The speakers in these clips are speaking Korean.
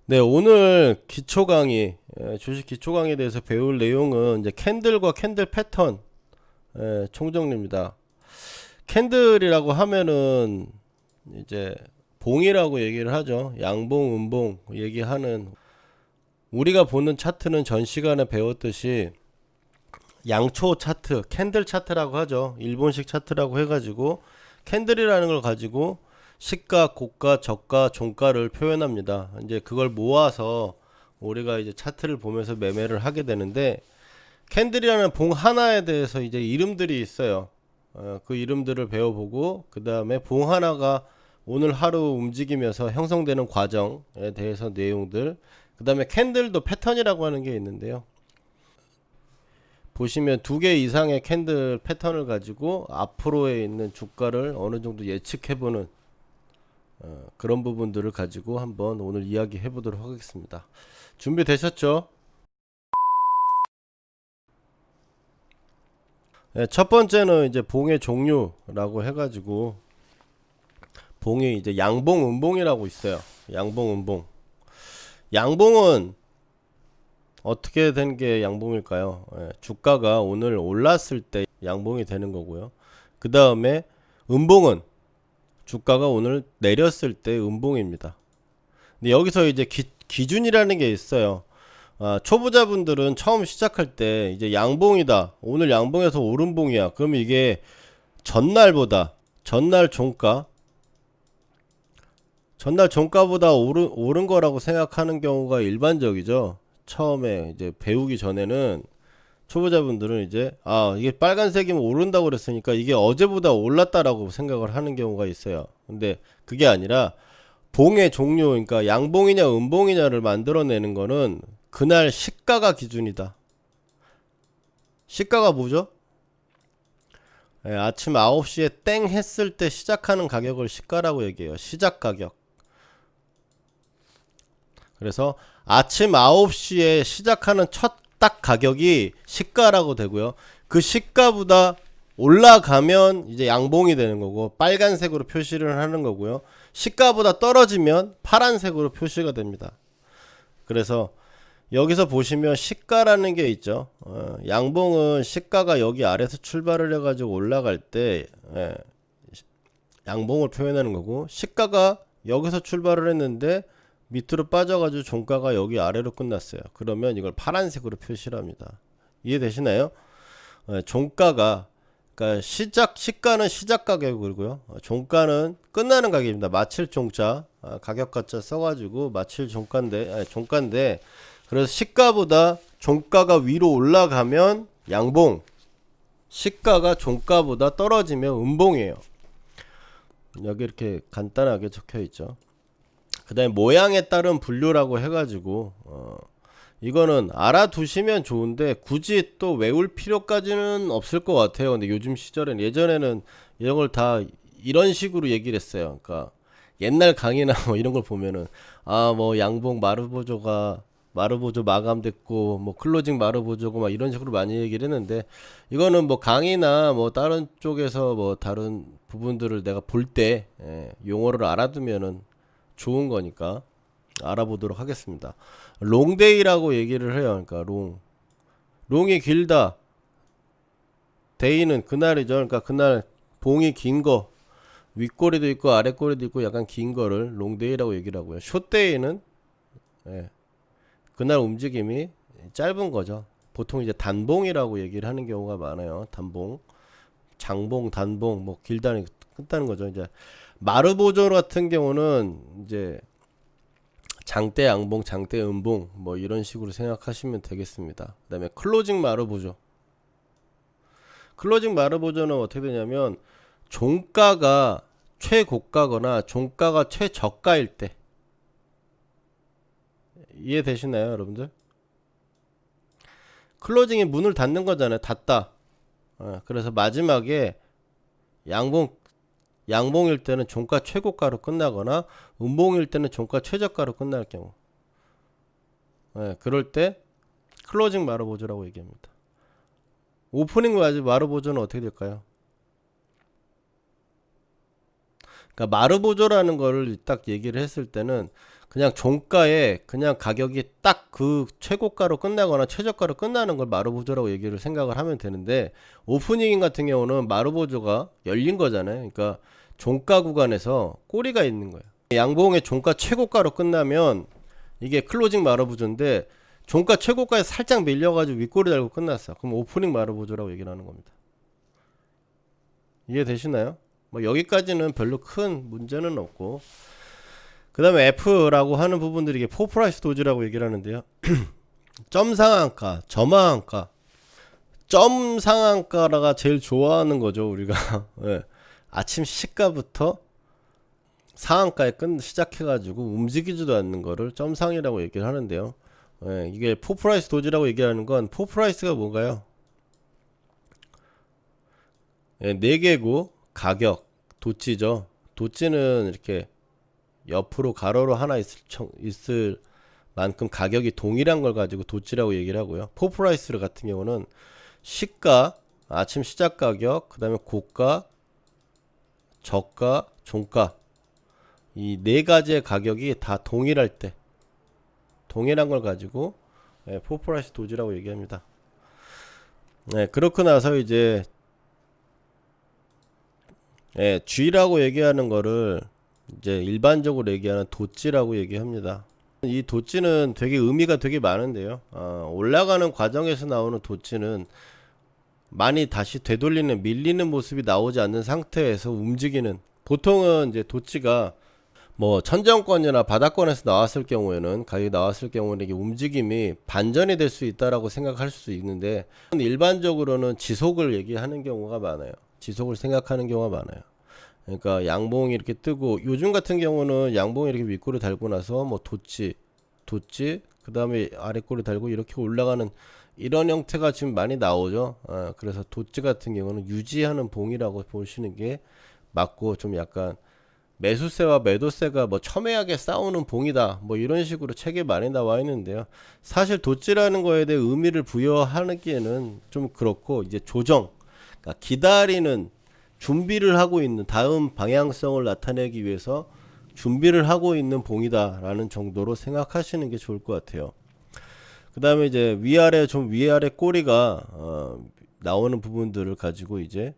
네, 오늘 기초 강의, 주식 기초 강의에 대해서 배울 내용은 이제 캔들과 캔들 패턴 총정리입니다. 캔들이라고 하면은 이제 봉이라고 얘기를 하죠. 양봉, 음봉 얘기하는, 우리가 보는 차트는 전 시간에 배웠듯이 양초 차트, 캔들 차트라고 하죠. 일본식 차트라고 해가지고 캔들이라는 걸 가지고 시가, 고가, 저가, 종가를 표현합니다. 이제 그걸 모아서 우리가 이제 차트를 보면서 매매를 하게 되는데, 캔들이라는 봉 하나에 대해서 이제 이름들이 있어요. 그 이름들을 배워보고, 그 다음에 봉 하나가 오늘 하루 움직이면서 형성되는 과정에 대해서 내용들, 그 다음에 캔들도 패턴이라고 하는 게 있는데요. 보시면 두 개 이상의 캔들 패턴을 가지고 앞으로에 있는 주가를 어느 정도 예측해보는 그런 부분들을 가지고 한번 오늘 이야기해 보도록 하겠습니다. 준비되셨죠? 네, 첫 번째는 이제 봉의 종류라고 해가지고, 봉이 이제 양봉, 음봉이라고 있어요. 양봉, 음봉. 양봉은 어떻게 된 게 양봉일까요? 주가가 오늘 올랐을 때 양봉이 되는 거고요. 그 다음에 음봉은 주가가 오늘 내렸을 때 음봉입니다. 근데 여기서 이제 기준이라는 게 있어요. 초보자분들은 처음 시작할 때 이제 양봉이다, 오늘 양봉에서 오름봉이야, 그러면 이게 전날보다, 전날 종가보다 오른 거라고 생각하는 경우가 일반적이죠. 처음에 이제 배우기 전에는 초보자분들은 이제 이게 빨간색이면 오른다고 그랬으니까 이게 어제보다 올랐다라고 생각을 하는 경우가 있어요. 근데 그게 아니라 봉의 종류, 그러니까 양봉이냐 음봉이냐를 만들어내는 거는 그날 시가가 기준이다. 시가가 뭐죠? 아침 9시에 땡 했을 때 시작하는 가격을 시가라고 얘기해요. 시작 가격. 그래서 아침 9시에 시작하는 첫 딱 가격이 시가라고 되고요. 그 시가보다 올라가면 이제 양봉이 되는 거고, 빨간색으로 표시를 하는 거고요. 시가보다 떨어지면 파란색으로 표시가 됩니다. 그래서 여기서 보시면 시가라는 게 있죠. 양봉은 시가가 여기 아래서 출발을 해가지고 올라갈 때 양봉을 표현하는 거고, 시가가 여기서 출발을 했는데 밑으로 빠져가지고 종가가 여기 아래로 끝났어요. 그러면 이걸 파란색으로 표시를 합니다. 이해되시나요? 종가가, 그러니까 시가는 시작 가격이고요. 종가는 끝나는 가격입니다. 마칠 종자, 가격 가짜 써가지고 마칠 종가인데, 그래서 시가보다 종가가 위로 올라가면 양봉, 시가가 종가보다 떨어지면 음봉이에요. 여기 이렇게 간단하게 적혀 있죠. 그 다음에 모양에 따른 분류라고 해가지고 이거는 알아두시면 좋은데 굳이 또 외울 필요까지는 없을 것 같아요. 근데 요즘 시절엔, 예전에는 이런 걸 다 이런 식으로 얘기를 했어요. 그러니까 옛날 강의나 뭐 이런 걸 보면은 뭐 양봉 마루보조 마감됐고, 뭐 클로징 마루보조고 막 이런 식으로 많이 얘기를 했는데, 이거는 뭐 강의나 뭐 다른 쪽에서 뭐 다른 부분들을 내가 볼 때 용어를 알아두면은 좋은 거니까 알아보도록 하겠습니다. 롱데이라고 얘기를 해요. 그러니까 롱이 길다, 데이는 그날이죠. 그러니까 그날 봉이 긴 거, 윗꼬리도 있고 아랫꼬리도 있고 약간 긴 거를 롱데이라고 얘기를 하고요. 숏데이는 그날 움직임이 짧은 거죠. 보통 이제 단봉이라고 얘기를 하는 경우가 많아요. 단봉, 장봉, 단봉, 뭐 길다는 끝다는 거죠. 이제 마르보조 같은 경우는 이제 장대 양봉, 장대 음봉 뭐 이런 식으로 생각하시면 되겠습니다. 그 다음에 클로징 마르보조. 클로징 마르보조는 어떻게 되냐면 종가가 최고가거나 종가가 최저가일 때. 이해되시나요, 여러분들? 클로징이 문을 닫는 거잖아요. 닫다. 그래서 마지막에 양봉일 때는 종가 최고가로 끝나거나 음봉일 때는 종가 최저가로 끝날 경우, 그럴 때 클로징 마르보조라고 얘기합니다. 오프닝 마르보조는 어떻게 될까요? 그러니까 마르보조라는 거를 딱 얘기를 했을 때는 그냥 종가에 그냥 가격이 딱 그 최고가로 끝나거나 최저가로 끝나는 걸 마르보조라고 얘기를 생각을 하면 되는데, 오프닝인 같은 경우는 마르보조가 열린 거잖아요. 그러니까 종가 구간에서 꼬리가 있는 거예요. 양봉의 종가 최고가로 끝나면 이게 클로징 마르보조인데, 종가 최고가에 살짝 밀려가지고 윗꼬리 달고 끝났어. 그럼 오프닝 마르보조라고 얘기를 하는 겁니다. 이해되시나요? 뭐 여기까지는 별로 큰 문제는 없고, 그 다음에 F라고 하는 부분들이 이게 포프라이스 도지라고 얘기를 하는데요. 점 상한가, 점하한가. 점 상한가가 제일 좋아하는 거죠, 우리가. 네. 아침 시가부터 상한가에 시작해가지고 움직이지도 않는 거를 점상이라고 얘기를 하는데요. 네. 이게 포프라이스 도지라고 얘기하는 건, 포프라이스가 뭔가요? 네, 4개고 가격, 도치죠. 도치는 이렇게 옆으로 가로로 하나 있을 만큼 가격이 동일한 걸 가지고 도치라고 얘기를 하고요. 포프라이스 같은 경우는 시가, 아침 시작 가격, 그 다음에 고가, 저가, 종가, 이 4가지의 가격이 다 동일할 때, 동일한 걸 가지고 포프라이스 도지라고 얘기합니다. 네, 그렇고 나서 이제 G라고 얘기하는 거를 이제 일반적으로 얘기하는 도찌라고 얘기합니다. 이 도찌는 되게 의미가 되게 많은데요. 올라가는 과정에서 나오는 도찌는 많이 다시 되돌리는, 밀리는 모습이 나오지 않는 상태에서 움직이는, 보통은 이제 도찌가 뭐 천정권이나 바닥권에서 나왔을 경우에는, 가격이 나왔을 경우는 이게 움직임이 반전이 될 수 있다라고 생각할 수 있는데, 일반적으로는 지속을 얘기하는 경우가 많아요. 지속을 생각하는 경우가 많아요. 그러니까 양봉이 이렇게 뜨고, 요즘 같은 경우는 양봉이 이렇게 윗꼬리 달고 나서 뭐 도치, 그 다음에 아랫꼬리 달고 이렇게 올라가는 이런 형태가 지금 많이 나오죠. 그래서 도치 같은 경우는 유지하는 봉이라고 보시는 게 맞고, 좀 약간 매수세와 매도세가 뭐 첨예하게 싸우는 봉이다, 뭐 이런 식으로 책에 많이 나와 있는데요. 사실 도치라는 거에 대해 의미를 부여하기에는 좀 그렇고, 이제 조정, 그러니까 기다리는, 준비를 하고 있는, 다음 방향성을 나타내기 위해서 준비를 하고 있는 봉이다 라는 정도로 생각하시는 게 좋을 것 같아요. 그 다음에 이제 위아래, 좀 위아래 꼬리가 나오는 부분들을 가지고 이제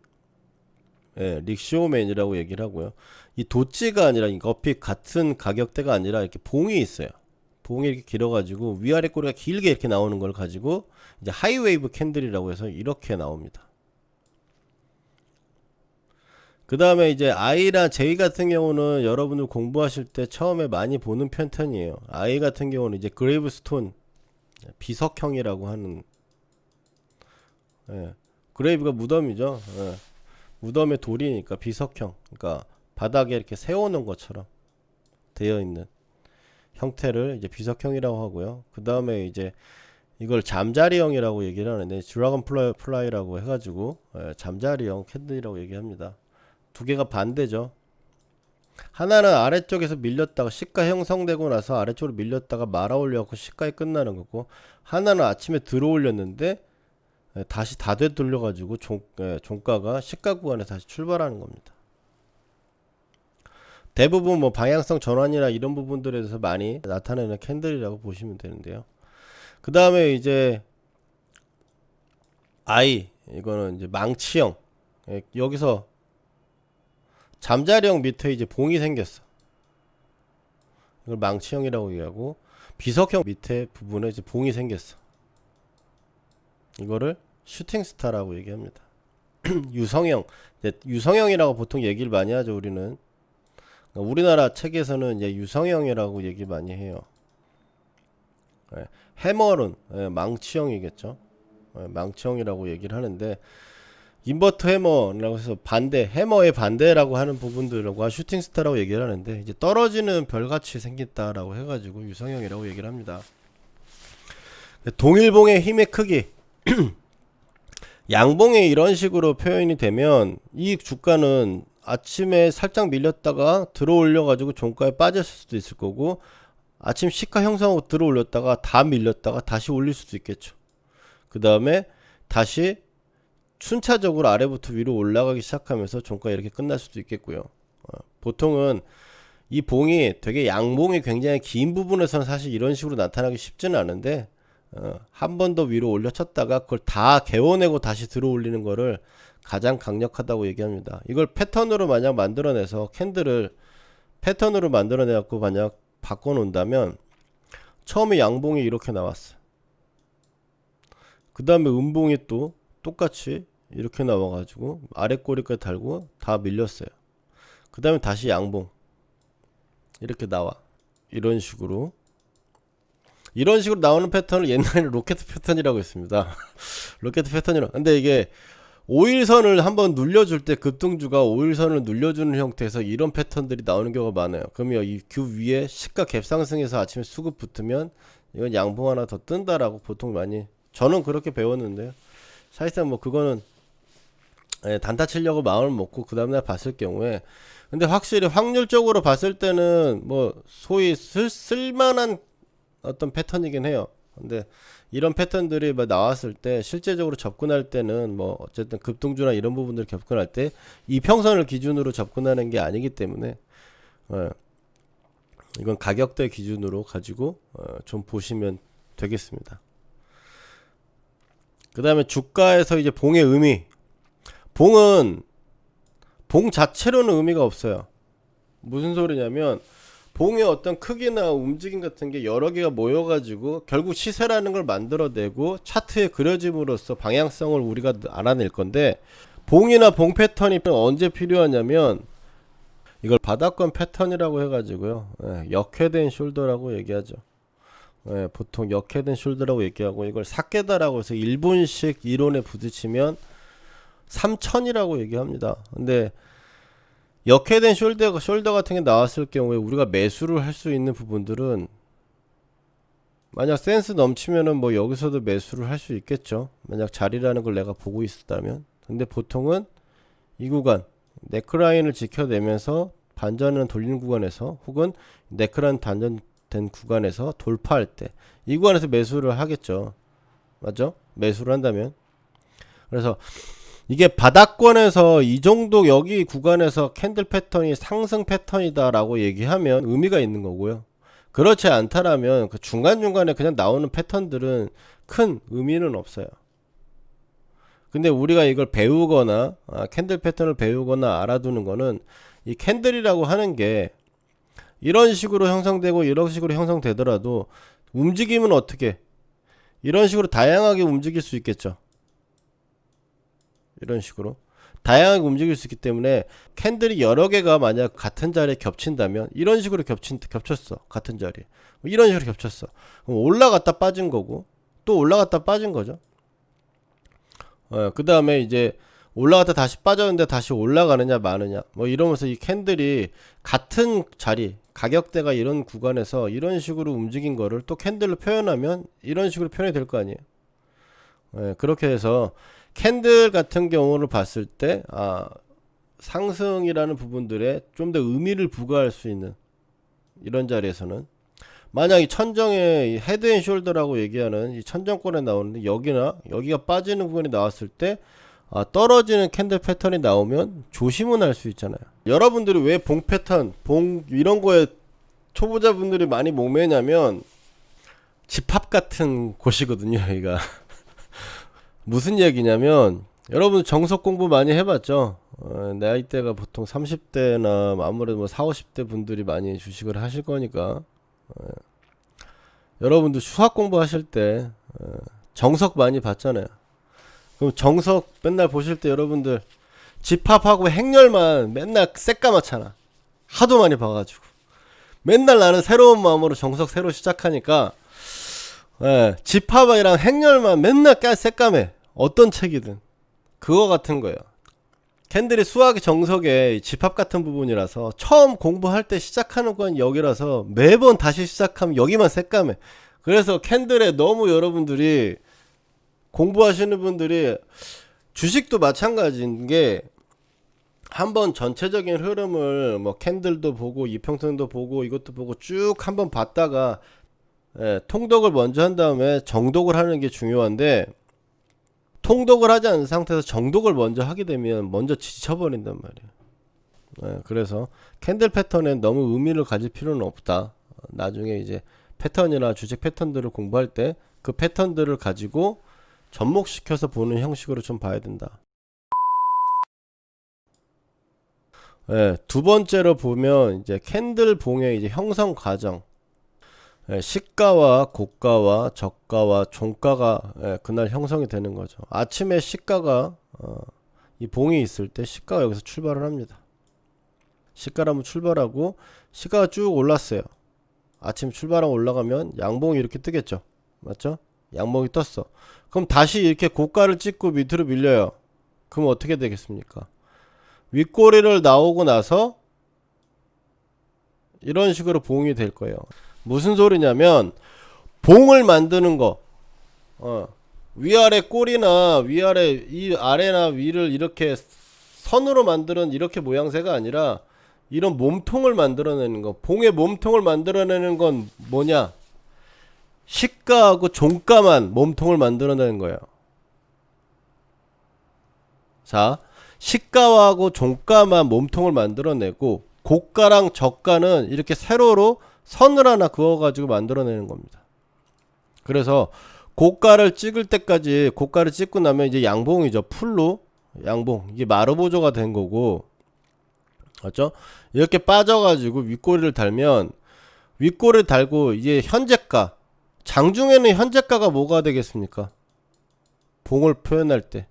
릭시오맨이라고 얘기를 하고요. 이 도치가 아니라, 이 어피 같은 가격대가 아니라 이렇게 봉이 있어요. 봉이 이렇게 길어가지고 위아래 꼬리가 길게 이렇게 나오는 걸 가지고 이제 하이웨이브 캔들이라고 해서 이렇게 나옵니다. 그 다음에 이제 I나 J 같은 경우는 여러분들 공부하실 때 처음에 많이 보는 패턴이에요. I 같은 경우는 이제 그레이브스톤, 비석형이라고 하는, 그레이브가 무덤이죠. 무덤의 돌이니까 비석형, 그러니까 바닥에 이렇게 세워놓은 것처럼 되어 있는 형태를 이제 비석형이라고 하고요. 그 다음에 이제 이걸 잠자리형이라고 얘기를 하는데, 드래곤 플라이라고 해가지고 잠자리형 캔들이라고 얘기합니다. 두 개가 반대죠. 하나는 아래쪽에서 밀렸다가 시가 형성되고 나서 아래쪽으로 밀렸다가 말아 올려갖고 시가에 끝나는 거고, 하나는 아침에 들어 올렸는데 다시 다 되돌려 가지고 종가가 시가 구간에 다시 출발하는 겁니다. 대부분 뭐 방향성 전환이나 이런 부분들에 대해서 많이 나타내는 캔들이라고 보시면 되는데요. 그 다음에 이제 I, 이거는 이제 망치형. 여기서 잠자리형 밑에 이제 봉이 생겼어. 이걸 망치형이라고 얘기하고, 비석형 밑에 부분에 이제 봉이 생겼어. 이거를 슈팅스타라고 얘기합니다. 유성형, 유성형이라고 보통 얘기를 많이 하죠. 우리는, 우리나라 책에서는 이제 유성형이라고 얘기 많이 해요. 해머는 망치형이겠죠. 망치형이라고 얘기를 하는데, 인버터 해머라고 해서 반대, 해머의 반대라고 하는 부분들과 슈팅스타라고 얘기를 하는데, 이제 떨어지는 별같이 생겼다라고 해가지고 유성형이라고 얘기를 합니다. 동일봉의 힘의 크기, 양봉에 이런 식으로 표현이 되면 이 주가는 아침에 살짝 밀렸다가 들어 올려 가지고 종가에 빠졌을 수도 있을 거고, 아침 시가 형성하고 들어 올렸다가 다 밀렸다가 다시 올릴 수도 있겠죠. 그 다음에 다시 순차적으로 아래부터 위로 올라가기 시작하면서 종가 이렇게 끝날 수도 있겠고요. 보통은 이 봉이 되게 양봉이 굉장히 긴 부분에서는 사실 이런 식으로 나타나기 쉽지는 않은데 한 번 더 위로 올려쳤다가 그걸 다 개워내고 다시 들어 올리는 거를 가장 강력하다고 얘기합니다. 이걸 패턴으로 만약 만들어내서 캔들을 패턴으로 만들어내갖고 만약 바꿔놓는다면 처음에 양봉이 이렇게 나왔어. 그 다음에 음봉이 또 똑같이 이렇게 나와가지고 아래 꼬리까지 달고 다 밀렸어요. 그 다음에 다시 양봉 이렇게 나와. 이런 식으로 나오는 패턴을 옛날에 로켓 패턴이라고 했습니다. 로켓 패턴이라. 근데 이게 5일선을 한번 눌려줄 때 급등주가 5일선을 눌려주는 형태에서 이런 패턴들이 나오는 경우가 많아요. 그러면 이 큐 위에 시가 갭상승해서 아침에 수급 붙으면 이건 양봉 하나 더 뜬다라고 보통 많이, 저는 그렇게 배웠는데요. 사실상 뭐 그거는 단타 치려고 마음을 먹고 그 다음날 봤을 경우에, 근데 확실히 확률적으로 봤을 때는 뭐 소위 쓸만한 어떤 패턴이긴 해요. 근데 이런 패턴들이 뭐 나왔을 때 실제적으로 접근할 때는 뭐 어쨌든 급등주나 이런 부분들 접근할 때 이평선을 기준으로 접근하는 게 아니기 때문에 이건 가격대 기준으로 가지고 좀 보시면 되겠습니다. 그 다음에 주가에서 이제 봉의 의미. 봉은 봉 자체로는 의미가 없어요. 무슨 소리냐면 봉의 어떤 크기나 움직임 같은 게 여러 개가 모여가지고 결국 시세라는 걸 만들어내고 차트에 그려짐으로써 방향성을 우리가 알아낼 건데, 봉이나 봉 패턴이 언제 필요하냐면 이걸 바닥권 패턴이라고 해가지고요, 역회된 숄더라고 얘기하죠. 보통 역회된 숄더라고 얘기하고, 이걸 삭개다라고 해서 일본식 이론에 부딪히면 3000이라고 얘기합니다. 근데 역회된 숄더 같은 게 나왔을 경우에 우리가 매수를 할 수 있는 부분들은, 만약 센스 넘치면은 뭐 여기서도 매수를 할 수 있겠죠. 만약 자리라는 걸 내가 보고 있었다면. 근데 보통은 이 구간 네크라인을 지켜내면서 반전을 돌리는 구간에서, 혹은 네크라인 단전된 구간에서 돌파할 때 이 구간에서 매수를 하겠죠. 맞죠? 매수를 한다면. 그래서 이게 바닥권에서 이 정도 여기 구간에서 캔들 패턴이 상승 패턴이다 라고 얘기하면 의미가 있는 거고요. 그렇지 않다라면 그 중간중간에 그냥 나오는 패턴들은 큰 의미는 없어요. 근데 우리가 이걸 배우거나 캔들 패턴을 배우거나 알아두는 거는, 이 캔들이라고 하는 게 이런 식으로 형성되고 이런 식으로 형성되더라도 움직임은 어떻게 이런 식으로 다양하게 움직일 수 있겠죠. 이런 식으로 다양하게 움직일 수 있기 때문에 캔들이 여러 개가 만약 같은 자리에 겹친다면, 이런 식으로 겹쳤어. 같은 자리에 이런 식으로 겹쳤어. 그럼 올라갔다 빠진 거고 또 올라갔다 빠진 거죠. 그 다음에 이제 올라갔다 다시 빠졌는데 다시 올라가느냐 마느냐 뭐 이러면서 이 캔들이 같은 자리, 가격대가 이런 구간에서 이런 식으로 움직인 거를 또 캔들로 표현하면 이런 식으로 표현이 될 거 아니에요. 그렇게 해서 캔들 같은 경우를 봤을 때 상승이라는 부분들에 좀 더 의미를 부과할 수 있는 이런 자리에서는, 만약 이 천정에 헤드 앤 숄더라고 얘기하는 이 천정권에 나오는데 여기가 빠지는 구간이 나왔을 때 떨어지는 캔들 패턴이 나오면 조심은 할 수 있잖아요. 여러분들이 왜 봉 패턴, 봉 이런 거에 초보자분들이 많이 목매냐면 집합 같은 곳이거든요. 여기가 무슨 얘기냐면, 여러분 정석 공부 많이 해봤죠? 나이대가 보통 30대나 아무래도 뭐 40, 50대 분들이 많이 주식을 하실 거니까, 여러분들 수학 공부 하실 때 정석 많이 봤잖아요. 그럼 정석 맨날 보실 때 여러분들 집합하고 행렬만 맨날 새까맣잖아. 하도 많이 봐가지고 맨날 나는 새로운 마음으로 정석 새로 시작하니까 집합이랑 행렬만 맨날 새까매. 어떤 책이든 그거 같은 거예요. 캔들이 수학의 정석의 집합 같은 부분이라서 처음 공부할 때 시작하는 건 여기라서 매번 다시 시작하면 여기만 새까매. 그래서 캔들에 너무 여러분들이 공부하시는 분들이, 주식도 마찬가지인 게, 한번 전체적인 흐름을 뭐 캔들도 보고 이평선도 보고 이것도 보고 쭉 한번 봤다가 통독을 먼저 한 다음에 정독을 하는 게 중요한데, 통독을 하지 않은 상태에서 정독을 먼저 하게 되면 먼저 지쳐버린단 말이에요. 그래서 캔들 패턴에 너무 의미를 가질 필요는 없다. 나중에 이제 패턴이나 주식 패턴들을 공부할 때 그 패턴들을 가지고 접목시켜서 보는 형식으로 좀 봐야 된다. 두 번째로 보면 이제 캔들 봉의 이제 형성 과정. 시가와 고가와 저가와 종가가 그날 형성이 되는 거죠. 아침에 시가가 이 봉이 있을 때 시가가 여기서 출발을 합니다. 시가를 한번 출발하고 시가가 쭉 올랐어요. 아침 출발하고 올라가면 양봉이 이렇게 뜨겠죠. 맞죠? 양봉이 떴어. 그럼 다시 이렇게 고가를 찍고 밑으로 밀려요. 그럼 어떻게 되겠습니까? 윗꼬리를 나오고 나서 이런 식으로 봉이 될 거예요. 무슨 소리냐면 봉을 만드는 거 위아래 꼬리나 위아래 이 아래나 위를 이렇게 선으로 만드는 이렇게 모양새가 아니라 이런 몸통을 만들어내는 거. 봉의 몸통을 만들어내는 건 뭐냐? 시가하고 종가만 몸통을 만들어내는 거예요. 자, 시가하고 종가만 몸통을 만들어내고 고가랑 저가는 이렇게 세로로 선을 하나 그어가지고 만들어내는 겁니다. 그래서 고가를 찍을 때까지 고가를 찍고 나면 이제 양봉이죠. 풀로 양봉. 이게 마르보조가 된 거고, 맞죠? 이렇게 빠져가지고 윗꼬리를 달면 윗꼬리를 달고 이제 현재가, 장중에는 현재가가 뭐가 되겠습니까? 봉을 표현할 때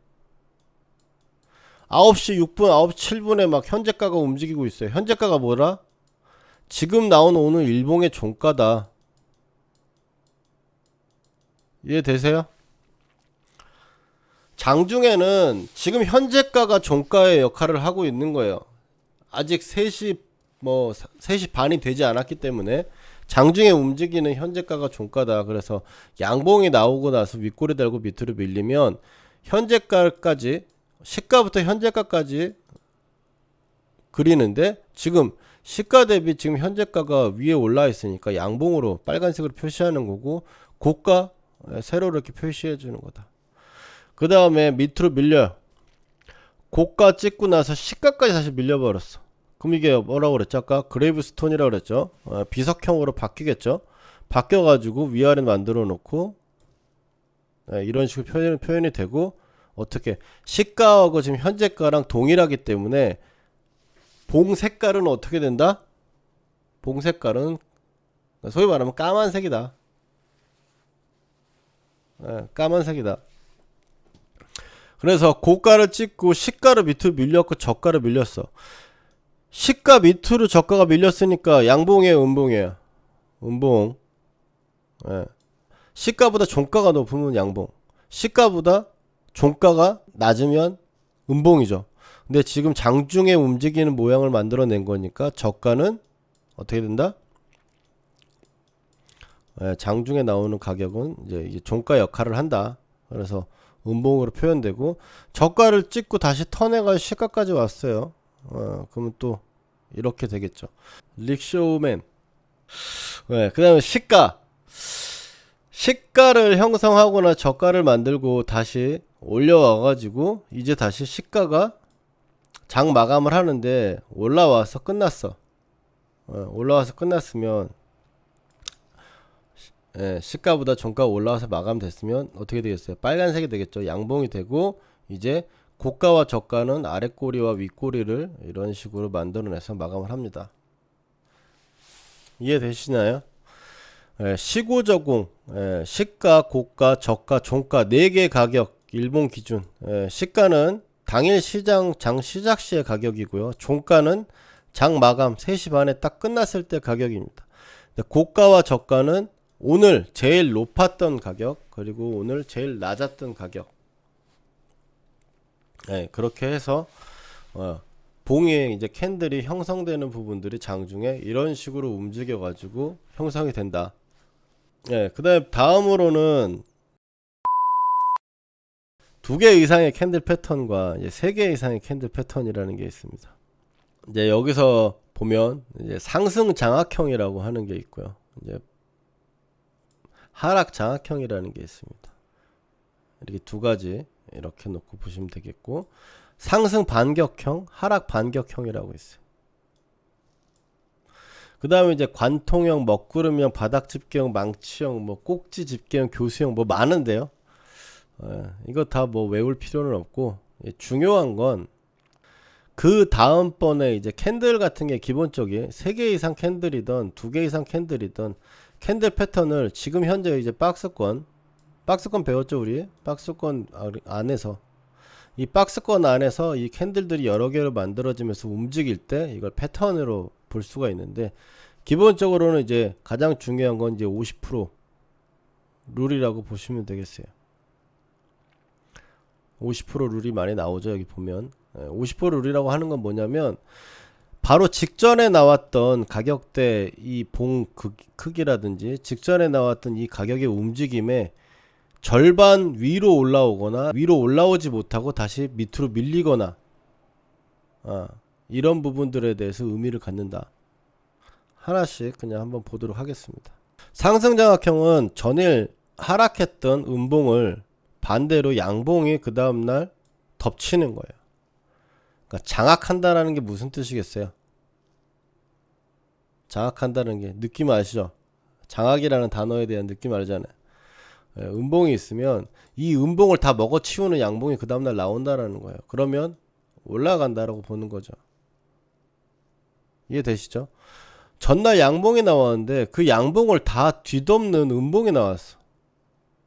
9시 6분 9시 7분에 막 현재가가 움직이고 있어요. 현재가가 뭐라? 지금 나오는 오늘 일봉의 종가다. 이해되세요? 장중에는 지금 현재가가 종가의 역할을 하고 있는 거예요. 아직 3시 반이 되지 않았기 때문에 장중에 움직이는 현재가가 종가다. 그래서 양봉이 나오고 나서 윗꼬리 달고 밑으로 밀리면 현재가까지, 시가부터 현재가까지 그리는데, 지금 시가 대비 지금 현재가가 위에 올라 있으니까 양봉으로 빨간색으로 표시하는 거고, 고가 세로로 이렇게 표시해 주는 거다. 그 다음에 밑으로 밀려요. 고가 찍고 나서 시가까지 다시 밀려버렸어. 그럼 이게 뭐라고 그랬죠? 아까 그레이브스톤이라고 그랬죠? 비석형으로 바뀌겠죠? 바뀌어가지고 위아래 만들어 놓고 이런 식으로 표현이 되고, 어떻게 시가하고 지금 현재가랑 동일하기 때문에 봉 색깔은 어떻게 된다? 봉 색깔은 소위 말하면 까만색이다. 까만색이다. 그래서 고가를 찍고 시가를 밑으로 밀렸고 저가를 밀렸어. 시가 밑으로 저가가 밀렸으니까 양봉이에요, 음봉이에요? 음봉. 시가보다 종가가 높으면 양봉, 시가보다 종가가 낮으면 음봉이죠. 근데 지금 장중에 움직이는 모양을 만들어낸 거니까 저가는 어떻게 된다? 장중에 나오는 가격은 이제 종가 역할을 한다. 그래서 음봉으로 표현되고, 저가를 찍고 다시 턴해가 시가까지 왔어요. 그러면 또 이렇게 되겠죠. 릭쇼맨. 그 다음에 시가를 형성하거나 저가를 만들고 다시 올려와가지고 이제 다시 시가가 장 마감을 하는데 올라와서 끝났어. 올라와서 끝났으면, 시가보다 종가가 올라와서 마감됐으면 어떻게 되겠어요? 빨간색이 되겠죠. 양봉이 되고, 이제 고가와 저가는 아랫꼬리와 윗꼬리를 이런 식으로 만들어내서 마감을 합니다. 이해되시나요? 시고저공, 시가, 고가, 저가, 종가 4개의 가격, 일본 기준. 시가는 당일 시장 장 시작 시의 가격이고요. 종가는 장 마감 3시 반에 딱 끝났을 때 가격입니다. 고가와 저가는 오늘 제일 높았던 가격, 그리고 오늘 제일 낮았던 가격. 그렇게 해서 봉에 이제 캔들이 형성되는 부분들이 장중에 이런 식으로 움직여 가지고 형성이 된다. 그다음에 다음으로는 2개 이상의 캔들 패턴과 이제 3개 이상의 캔들 패턴이라는 게 있습니다. 이제 여기서 보면 이제 상승 장악형이라고 하는 게 있고요. 이제 하락 장악형이라는 게 있습니다. 이렇게 2가지 이렇게 놓고 보시면 되겠고, 상승 반격형, 하락 반격형이라고 있어요. 그 다음에 이제 관통형, 먹구름형, 바닥집게형, 망치형, 뭐 꼭지 집게형, 교수형 뭐 많은데요. 이거 다 뭐 외울 필요는 없고, 중요한 건 그 다음번에 이제 캔들 같은 게 기본적인 3개 이상 캔들이든 2개 이상 캔들이든 캔들 패턴을 지금 현재 이제 박스권 배웠죠 우리? 박스권 안에서 이 박스권 안에서 이 캔들들이 여러 개로 만들어지면서 움직일 때 이걸 패턴으로 볼 수가 있는데, 기본적으로는 이제 가장 중요한 건 이제 50% 룰이라고 보시면 되겠어요. 50% 룰이 많이 나오죠. 여기 보면 50% 룰이라고 하는 건 뭐냐면 바로 직전에 나왔던 가격대 이 봉 크기라든지 직전에 나왔던 이 가격의 움직임에 절반 위로 올라오거나 위로 올라오지 못하고 다시 밑으로 밀리거나 이런 부분들에 대해서 의미를 갖는다. 하나씩 그냥 한번 보도록 하겠습니다. 상승장악형은 전일 하락했던 음봉을 반대로 양봉이 그 다음날 덮치는 거예요. 그러니까 장악한다라는 게 무슨 뜻이겠어요? 장악한다는 게 느낌 아시죠? 장악이라는 단어에 대한 느낌 알잖아요. 음봉이 있으면 이 음봉을 다 먹어치우는 양봉이 그 다음날 나온다라는 거예요. 그러면 올라간다라고 보는 거죠. 이해되시죠? 전날 양봉이 나왔는데 그 양봉을 다 뒤덮는 음봉이 나왔어.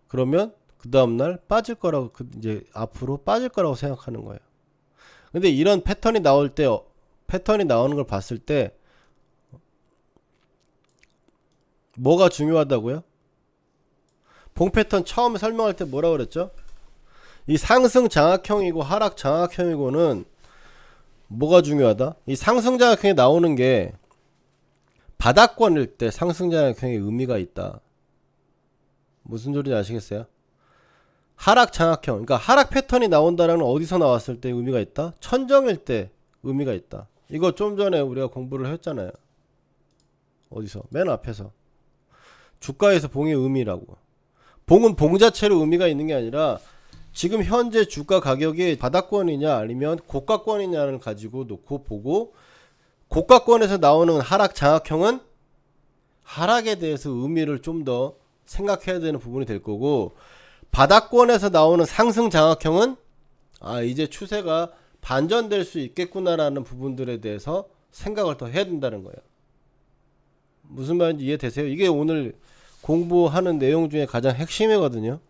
그러면 그 다음날 빠질 거라고, 이제 앞으로 빠질 거라고 생각하는 거예요. 근데 이런 패턴이 나올 때, 패턴이 나오는 걸 봤을 때 뭐가 중요하다고요? 봉 패턴 처음에 설명할 때 뭐라 그랬죠? 이 상승 장악형이고 하락 장악형이고는 뭐가 중요하다? 이 상승 장악형이 나오는 게 바닥권일 때 상승 장악형의 의미가 있다. 무슨 소리인지 아시겠어요? 하락 장악형, 그러니까 하락 패턴이 나온다라는 어디서 나왔을 때 의미가 있다? 천정일 때 의미가 있다. 이거 좀 전에 우리가 공부를 했잖아요. 어디서? 맨 앞에서. 주가에서 봉의 의미라고. 봉은 봉 자체로 의미가 있는 게 아니라 지금 현재 주가 가격이 바닥권이냐 아니면 고가권이냐를 가지고 놓고 보고, 고가권에서 나오는 하락 장악형은 하락에 대해서 의미를 좀 더 생각해야 되는 부분이 될 거고, 바닥권에서 나오는 상승 장악형은 이제 추세가 반전될 수 있겠구나라는 부분들에 대해서 생각을 더 해야 된다는 거예요. 무슨 말인지 이해되세요? 이게 오늘 공부하는 내용 중에 가장 핵심이거든요.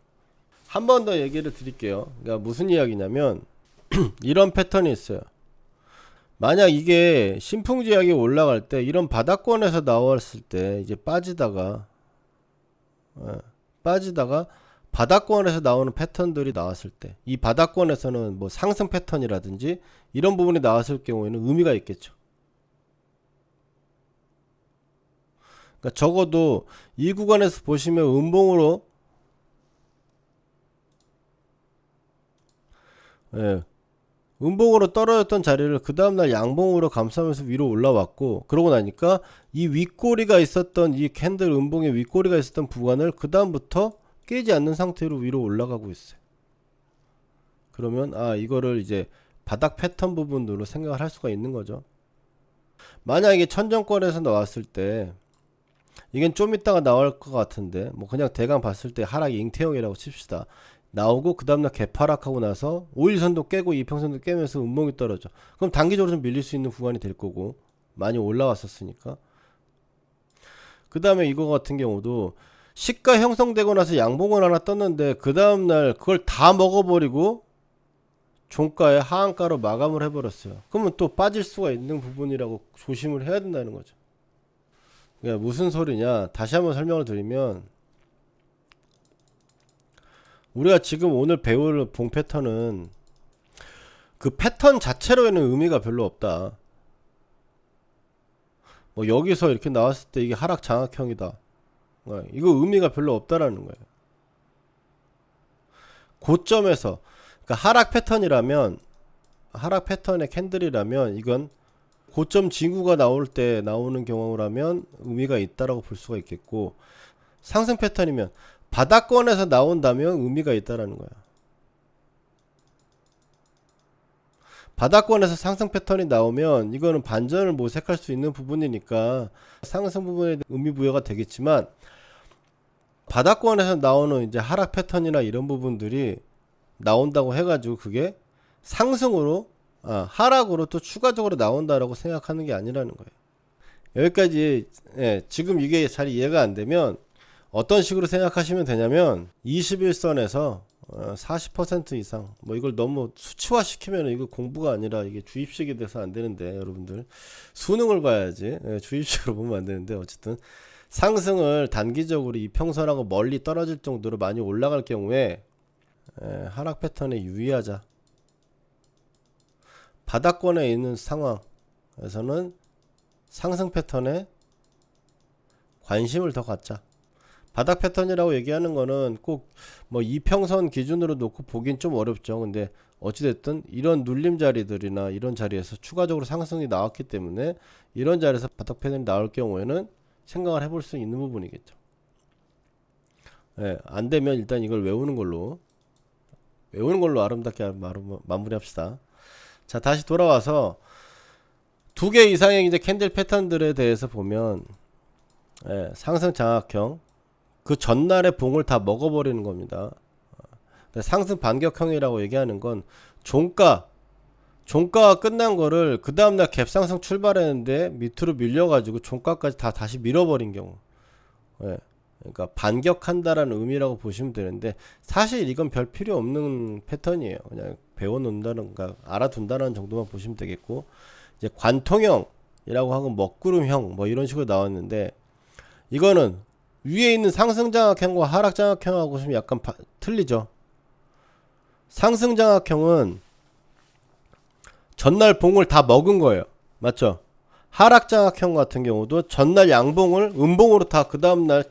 한 번 더 얘기를 드릴게요. 그러니까 무슨 이야기냐면 이런 패턴이 있어요. 만약 이게 신풍지약이 올라갈 때 이런 바닥권에서 나왔을 때 이제 빠지다가 바닥권에서 나오는 패턴들이 나왔을 때, 이 바닥권에서는 뭐 상승 패턴이라든지 이런 부분이 나왔을 경우에는 의미가 있겠죠. 그러니까 적어도 이 구간에서 보시면 음봉으로 음봉으로 떨어졌던 자리를 그 다음날 양봉으로 감싸면서 위로 올라왔고, 그러고 나니까 이 윗꼬리가 있었던 이 캔들 음봉의 윗꼬리가 있었던 구간을 그 다음부터 깨지 않는 상태로 위로 올라가고 있어요. 그러면 이거를 이제 바닥 패턴 부분으로 생각을 할 수가 있는 거죠. 만약에 천정권에서 나왔을 때 이건 좀 이따가 나올 것 같은데, 뭐 그냥 대강 봤을 때 하락이 잉태형이라고 칩시다. 나오고 그 다음날 개파락하고 나서 5일선도 깨고 이평선도 깨면서 음봉이 떨어져. 그럼 단기적으로 좀 밀릴 수 있는 구간이 될 거고, 많이 올라왔었으니까. 그 다음에 이거 같은 경우도 시가 형성되고 나서 양봉을 하나 떴는데 그 다음날 그걸 다 먹어버리고 종가의 하한가로 마감을 해버렸어요. 그러면 또 빠질 수가 있는 부분이라고 조심을 해야 된다는 거죠. 그러니까 무슨 소리냐, 다시 한번 설명을 드리면, 우리가 지금 오늘 배울 봉 패턴은 그 패턴 자체로에는 의미가 별로 없다. 뭐 여기서 이렇게 나왔을 때 이게 하락 장악형이다, 이거 의미가 별로 없다라는 거예요. 고점에서, 그러니까 하락 패턴이라면, 하락 패턴의 캔들이라면 이건 고점 징후가 나올 때 나오는 경우라면 의미가 있다라고 볼 수가 있겠고, 상승 패턴이면 바닥권에서 나온다면 의미가 있다라는 거야. 바닥권에서 상승 패턴이 나오면 이거는 반전을 모색할 수 있는 부분이니까 상승 부분에 의미 부여가 되겠지만, 바닥권에서 나오는 이제 하락 패턴이나 이런 부분들이 나온다고 해가지고 그게 상승으로 하락으로 또 추가적으로 나온다라고 생각하는 게 아니라는 거예요. 여기까지 지금 이게 잘 이해가 안 되면 어떤 식으로 생각하시면 되냐면, 21선에서 40% 이상, 뭐 이걸 너무 수치화 시키면 이거 공부가 아니라 이게 주입식이 돼서 안 되는데, 여러분들 수능을 봐야지 주입식으로 보면 안 되는데, 어쨌든 상승을 단기적으로 이평선하고 멀리 떨어질 정도로 많이 올라갈 경우에 하락 패턴에 유의하자. 바닥권에 있는 상황에서는 상승 패턴에 관심을 더 갖자. 바닥 패턴이라고 얘기하는 거는 꼭 뭐 이평선 기준으로 놓고 보긴 좀 어렵죠. 근데 어찌됐든 이런 눌림 자리들이나 이런 자리에서 추가적으로 상승이 나왔기 때문에 이런 자리에서 바닥 패턴이 나올 경우에는 생각을 해볼 수 있는 부분이겠죠. 안 되면 일단 이걸 외우는 걸로 아름답게 마무리합시다. 자, 다시 돌아와서 두 개 이상의 이제 캔들 패턴들에 대해서 보면, 상승 장악형, 그 전날의 봉을 다 먹어버리는 겁니다. 상승 반격형이라고 얘기하는 건 종가가 끝난 거를 그 다음날 갭상승 출발했는데 밑으로 밀려가지고 종가까지 다 다시 밀어버린 경우, 그러니까 반격한다라는 의미라고 보시면 되는데, 사실 이건 별 필요 없는 패턴이에요. 그냥 배워놓는다는가 알아둔다는 정도만 보시면 되겠고, 이제 관통형이라고 하고 먹구름형 뭐 이런 식으로 나왔는데, 이거는 위에 있는 상승 장악형과 하락 장악형하고 좀 약간 틀리죠. 상승 장악형은 전날 봉을 다 먹은 거예요. 맞죠? 하락 장악형 같은 경우도 전날 양봉을 음봉으로 다 그 다음날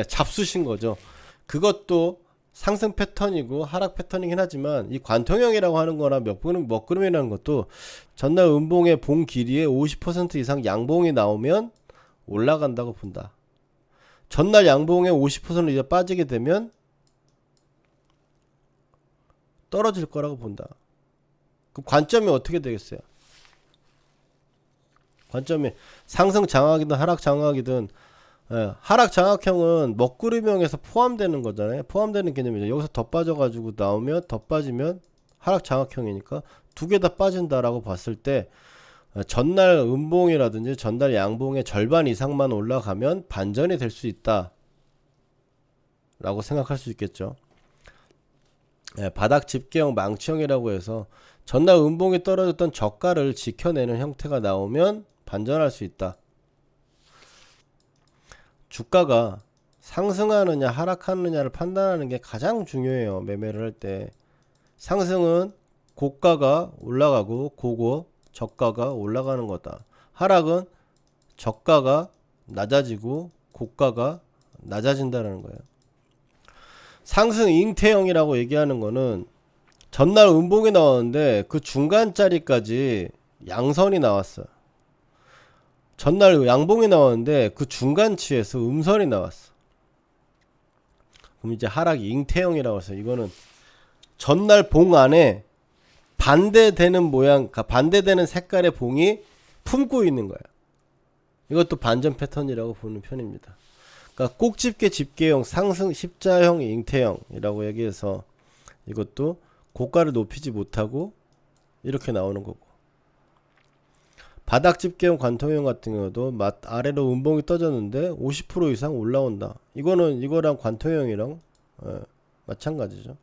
잡수신 거죠. 그것도 상승 패턴이고 하락 패턴이긴 하지만, 이 관통형이라고 하는 거나 먹구름이라는 것도 전날 음봉의 봉 길이의 50% 이상 양봉이 나오면 올라간다고 본다. 전날 양봉의 50% 이제 빠지게 되면 떨어질 거라고 본다. 그 관점이 어떻게 되겠어요? 관점이 상승 장악이든 하락 장악이든, 하락 장악형은 먹구름형에서 포함되는 거잖아요. 포함되는 개념이죠. 여기서 더 빠져가지고 나오면, 더 빠지면 하락 장악형이니까 두 개 다 빠진다라고 봤을 때, 전날 음봉이라든지 전날 양봉의 절반 이상만 올라가면 반전이 될 수 있다 라고 생각할 수 있겠죠. 바닥 집계형 망치형이라고 해서 전날 음봉이 떨어졌던 저가를 지켜내는 형태가 나오면 반전할 수 있다. 주가가 상승하느냐 하락하느냐를 판단하는 게 가장 중요해요. 매매를 할 때. 상승은 고가가 올라가고 저가가 올라가는 거다. 하락은 저가가 낮아지고 고가가 낮아진다는 거예요. 상승 잉태형이라고 얘기하는 거는 전날 음봉이 나왔는데 그 중간짜리까지 양선이 나왔어요. 전날 양봉이 나왔는데 그 중간치에서 음선이 나왔어. 그럼 이제 하락 잉태형이라고 해서, 이거는 전날 봉 안에 반대되는 모양, 반대되는 색깔의 봉이 품고 있는 거야. 이것도 반전 패턴이라고 보는 편입니다. 그러니까 꼭집게 집게형, 상승 십자형, 잉태형이라고 얘기해서 이것도 고가를 높이지 못하고 이렇게 나오는 거고, 바닥 집게형, 관통형 같은 경우도 아래로 음봉이 떠졌는데 50% 이상 올라온다. 이거는 이거랑 관통형이랑 마찬가지죠.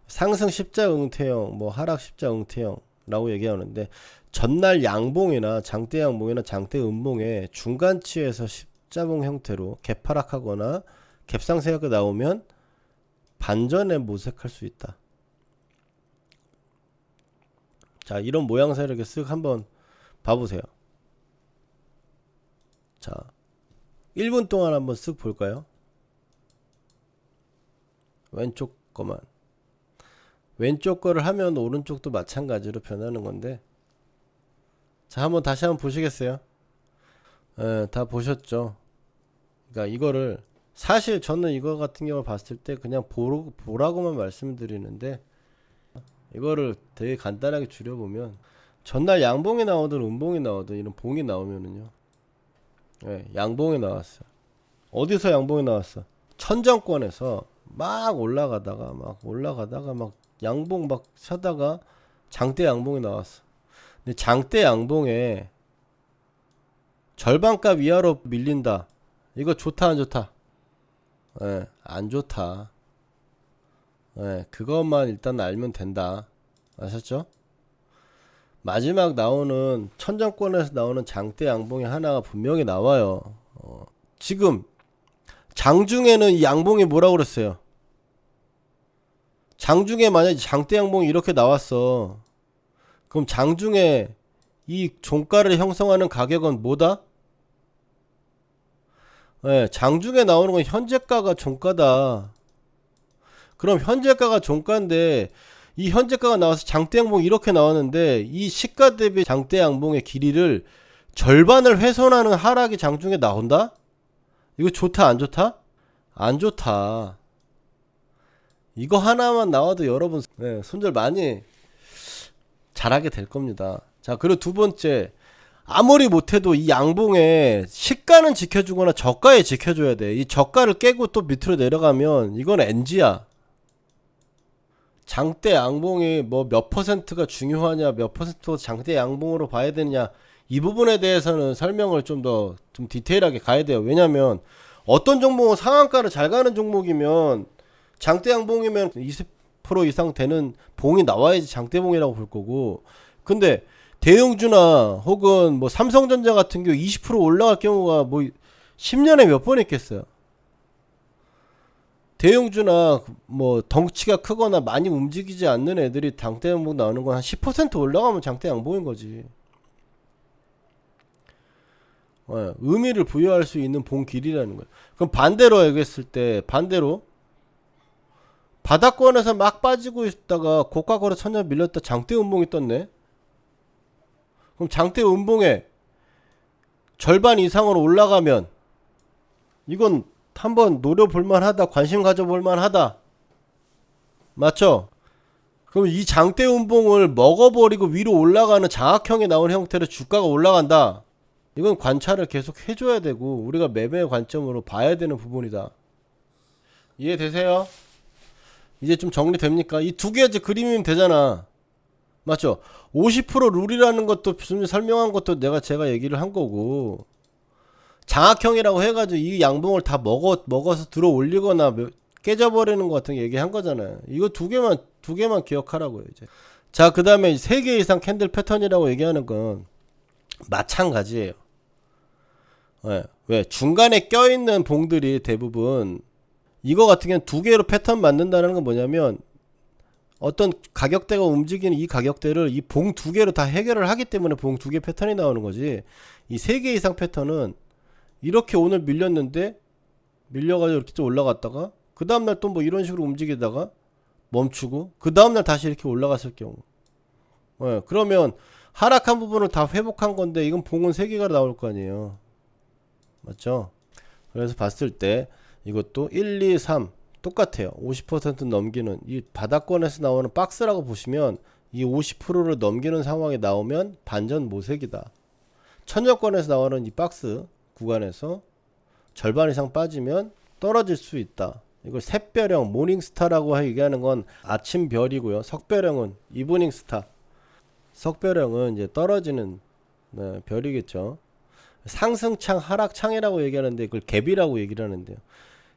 상승 십자 응태형, 뭐 하락 십자 응태형라고 얘기하는데, 전날 양봉이나 장대 양봉이나 장대 음봉의 중간치에서 십자봉 형태로 갭하락하거나 갭상승하게 나오면 반전에 모색할 수 있다. 자, 이런 모양새를 이렇게 쓱 한번 봐보세요. 자, 1분 동안 한번 쓱 볼까요? 왼쪽 거만. 왼쪽 거를 하면 오른쪽도 마찬가지로 변하는 건데, 자, 한번 다시 한번 보시겠어요? 다 보셨죠? 그러니까 이거를, 사실 저는 이거 같은 경우를 봤을 때 그냥 보라고만 말씀드리는데, 이거를 되게 간단하게 줄여보면 전날 양봉이 나오든 음봉이 나오든 이런 봉이 나오면은요, 예, 양봉이 나왔어. 어디서 양봉이 나왔어? 천정권에서 막 올라가다가 막 양봉 막 사다가 장대 양봉이 나왔어. 근데 장대 양봉에 절반값 이하로 밀린다. 이거 좋다 안 좋다? 예, 안 좋다. 예, 그것만 일단 알면 된다. 아셨죠? 마지막 나오는 천정권에서 나오는 장대 양봉이 하나가 분명히 나와요. 지금 장중에는 이 양봉이 뭐라고 그랬어요? 장중에 만약에 장대 양봉이 이렇게 나왔어. 그럼 장중에 이 종가를 형성하는 가격은 뭐다? 예, 장중에 나오는 건 현재가가 종가다. 그럼 현재가가 종가인데 이 현재가가 나와서 장대 양봉 이렇게 나왔는데 이 시가 대비 장대 양봉의 길이를 절반을 훼손하는 하락이 장중에 나온다? 이거 좋다 안 좋다? 안 좋다. 이거 하나만 나와도 여러분, 네, 손절 많이 잘하게 될 겁니다. 자, 그리고 두 번째, 아무리 못해도 이 양봉에 시가는 지켜주거나 저가에 지켜줘야 돼. 이 저가를 깨고 또 밑으로 내려가면 이건 NG야. 장대 양봉이 뭐 몇 퍼센트가 중요하냐, 몇 퍼센트 장대 양봉으로 봐야 되느냐, 이 부분에 대해서는 설명을 좀 더 좀 디테일하게 가야 돼요. 왜냐면 어떤 종목은 상한가를 잘 가는 종목이면 장대 양봉이면 20% 이상 되는 봉이 나와야지 장대봉이라고 볼 거고, 근데 대형주나 혹은 뭐 삼성전자 같은 경우 20% 올라갈 경우가 뭐 10년에 몇 번 있겠어요. 대형주나 뭐 덩치가 크거나 많이 움직이지 않는 애들이 장대 양봉 나오는 건 한 10% 올라가면 장대 양봉인 거지. 의미를 부여할 수 있는 봉 길이라는 거야. 그럼 반대로 얘기했을 때, 반대로 바닥권에서 막 빠지고 있다가 고가 거래 천장 밀렸다 장대 음봉이 떴네. 그럼 장대 음봉에 절반 이상으로 올라가면 이건 한번 노려볼만 하다, 관심 가져볼만 하다, 맞죠? 그럼 이 장대 음봉을 먹어버리고 위로 올라가는 장악형이 나온 형태로 주가가 올라간다. 이건 관찰을 계속 해줘야 되고 우리가 매매 관점으로 봐야 되는 부분이다. 이해되세요? 이제 좀 정리됩니까? 이 두 개 이제 그림이면 되잖아. 맞죠? 50% 룰이라는 것도 좀 설명한 것도 제가 얘기를 한 거고, 장악형이라고 해가지고 이 양봉을 다 먹어서 들어 올리거나 깨져버리는 것 같은 거 얘기한 거잖아요. 이거 두 개만 기억하라고요, 이제. 자, 그 다음에 3개 이상 캔들 패턴이라고 얘기하는 건 마찬가지예요. 왜? 중간에 껴있는 봉들이 대부분 이거 같은 경우는 2개로 패턴 만든다는 건 뭐냐면 어떤 가격대가 움직이는 이 가격대를 이 봉 2개로 다 해결을 하기 때문에 봉 2개 패턴이 나오는 거지. 이 3개 이상 패턴은 이렇게 오늘 밀렸는데 밀려가지고 이렇게 좀 올라갔다가 그 다음날 또 뭐 이런 식으로 움직이다가 멈추고 그 다음날 다시 이렇게 올라갔을 경우, 그러면 하락한 부분을 다 회복한 건데 이건 봉은 3개가 나올 거 아니에요. 맞죠? 그래서 봤을 때 이것도 1, 2, 3 똑같아요. 50% 넘기는 이 바닥권에서 나오는 박스라고 보시면 이 50%를 넘기는 상황이 나오면 반전 모색이다. 천정권에서 나오는 이 박스 구간에서 절반 이상 빠지면 떨어질 수 있다. 이걸 샛별형 모닝스타라고 얘기하는 건 아침별이고요. 석별형은 이브닝스타. 석별형은 이제 떨어지는 별이겠죠. 상승창 하락창이라고 얘기하는데 그걸 갭이라고 얘기를 하는데요.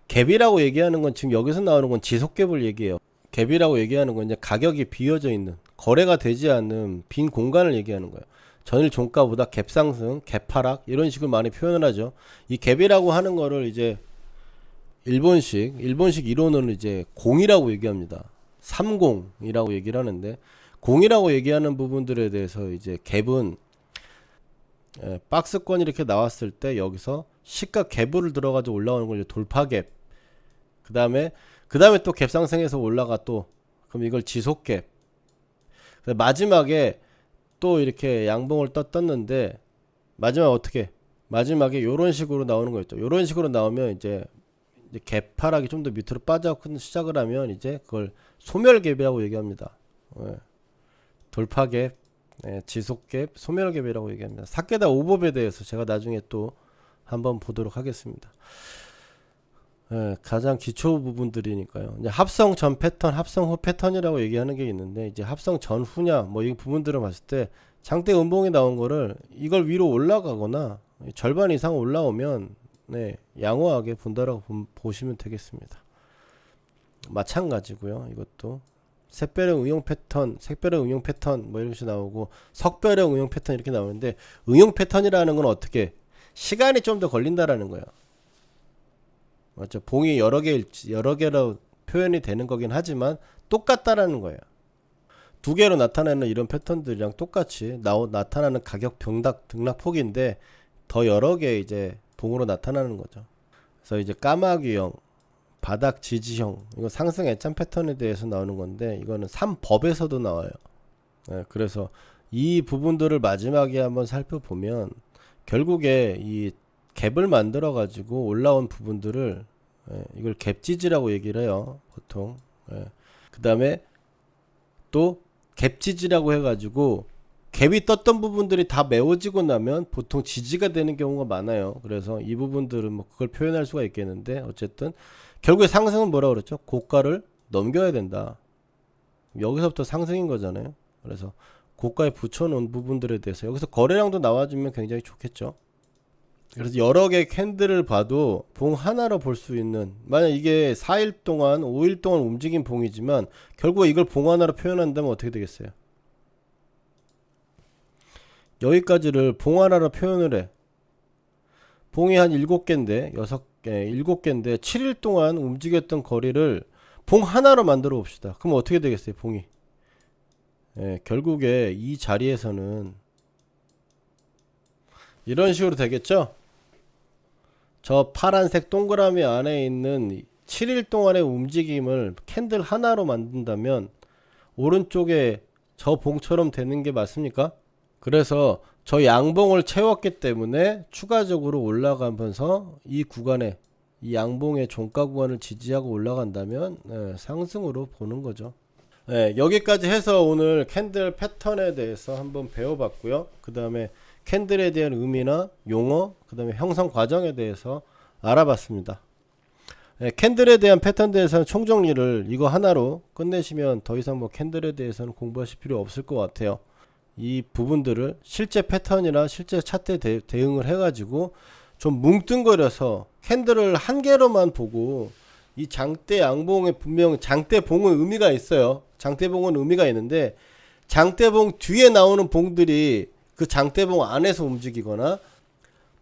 갭이라고 얘기하는 건 지금 여기서 나오는 건 지속갭을 얘기해요. 갭이라고 얘기하는 건 이제 가격이 비어져 있는, 거래가 되지 않는 빈 공간을 얘기하는 거예요. 전일 종가보다 갭 상승, 갭 하락 이런 식으로 많이 표현을 하죠. 이 갭이라고 하는 거를 이제 일본식 이론으로 이제 공이라고 얘기합니다. 30이라고 얘기를 하는데, 공이라고 얘기하는 부분들에 대해서 이제 갭은 박스권이 이렇게 나왔을 때 여기서 시가 갭을 들어가지고 올라오는 걸 돌파갭, 그 다음에 또 갭 상승해서 올라가 또, 그럼 이걸 지속갭, 마지막에 또 이렇게 양봉을 떴는데 마지막에 어떻게, 마지막에 요런 식으로 나오는 거 있죠. 요런 식으로 나오면 이제 갭 하락이 좀 더 밑으로 빠져 시작을 하면 이제 그걸 소멸갭이라고 얘기합니다. 돌파갭, 지속갭, 소멸갭이라고 얘기합니다. 사케다 5법에 대해서 제가 나중에 또 한번 보도록 하겠습니다. 가장 기초 부분들이니까요. 이제 합성 전 패턴, 합성 후 패턴이라고 얘기하는 게 있는데, 이제 합성 전 후냐 뭐 이 부분들을 봤을 때 장대 음봉이 나온 거를 이걸 위로 올라가거나 절반 이상 올라오면 양호하게 본다라고 보시면 되겠습니다. 마찬가지고요. 이것도 샛별형 응용 패턴, 색별형 응용 패턴 뭐 이렇게 나오고 석별형 응용 패턴 이렇게 나오는데, 응용 패턴이라는 건 어떻게 시간이 좀 더 걸린다라는 거예요. 맞죠? 봉이 여러 개로 표현이 되는 거긴 하지만 똑같다라는 거예요. 두 개로 나타나는 이런 패턴들이랑 똑같이 나타나는 가격 등락폭인데 더 여러 개 이제 봉으로 나타나는 거죠. 그래서 이제 까마귀형, 바닥 지지형, 이거 상승 애참 패턴에 대해서 나오는 건데, 이거는 3법에서도 나와요. 그래서 이 부분들을 마지막에 한번 살펴보면 결국에 이 갭을 만들어 가지고 올라온 부분들을 이걸 갭지지라고 얘기를 해요, 보통. 그 다음에 또 갭지지라고 해가지고 갭이 떴던 부분들이 다 메워지고 나면 보통 지지가 되는 경우가 많아요. 그래서 이 부분들은 뭐 그걸 표현할 수가 있겠는데, 어쨌든 결국에 상승은 뭐라 그랬죠? 고가를 넘겨야 된다. 여기서부터 상승인 거잖아요. 그래서 고가에 붙여놓은 부분들에 대해서 여기서 거래량도 나와주면 굉장히 좋겠죠. 그래서 여러 개 캔들을 봐도 봉 하나로 볼 수 있는, 만약 이게 4일 동안 5일 동안 움직인 봉이지만 결국에 이걸 봉 하나로 표현한다면 어떻게 되겠어요? 여기까지를 봉 하나로 표현을 해. 봉이 한 7개인데 7개인데 7일 동안 움직였던 거리를 봉 하나로 만들어 봅시다. 그럼 어떻게 되겠어요, 봉이? 결국에 이 자리에서는 이런 식으로 되겠죠? 저 파란색 동그라미 안에 있는 7일 동안의 움직임을 캔들 하나로 만든다면 오른쪽에 저 봉처럼 되는 게 맞습니까? 그래서 저 양봉을 채웠기 때문에 추가적으로 올라가면서 이 구간에, 이 양봉의 종가 구간을 지지하고 올라간다면 상승으로 보는 거죠. 여기까지 해서 오늘 캔들 패턴에 대해서 한번 배워봤고요. 그 다음에 캔들에 대한 의미나 용어, 그 다음에 형성 과정에 대해서 알아봤습니다. 캔들에 대한 패턴에 대해서는 총정리를 이거 하나로 끝내시면 더 이상 뭐 캔들에 대해서는 공부하실 필요 없을 것 같아요. 이 부분들을 실제 패턴이나 실제 차트에 대응을 해가지고 좀 뭉뚱거려서 캔들을 한 개로만 보고, 이 장대 양봉에 분명 장대봉은 의미가 있어요. 장대봉은 의미가 있는데 장대봉 뒤에 나오는 봉들이 그 장대봉 안에서 움직이거나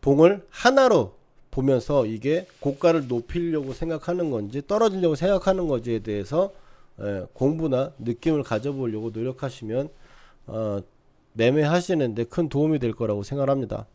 봉을 하나로 보면서 이게 고가를 높이려고 생각하는 건지 떨어지려고 생각하는 건지에 대해서 공부나 느낌을 가져보려고 노력하시면 매매하시는데 큰 도움이 될 거라고 생각합니다.